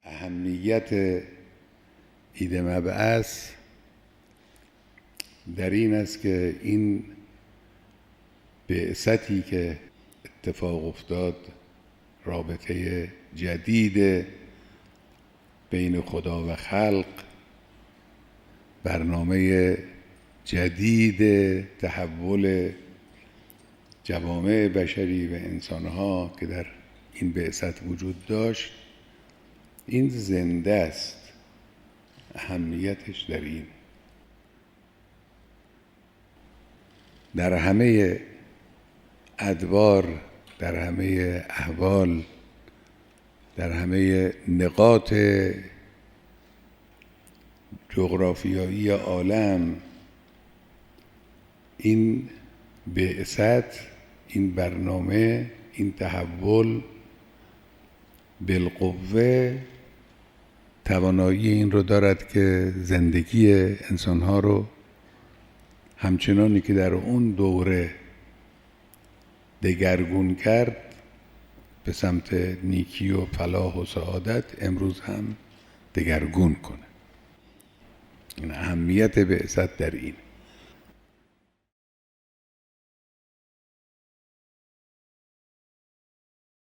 اهمیت عید مبعث در این است که این بعثتی که اتفاق افتاد، رابطه جدید بین خدا و خلق، برنامه جدید تحول جوامع بشری و انسانها که در این بعثت وجود داشت، این زنده است. اهمیتش در این در همه ادوار، در همه احوال، در همه نقاط جغرافیایی عالم، این بعثت، این برنامه، این تحول بالقوه توانایی این رو دارد که زندگی انسانها رو همچنانی که در اون دوره دگرگون کرد به سمت نیکی و فلاح و سعادت، امروز هم دگرگون کنه. این اهمیت بعثت در این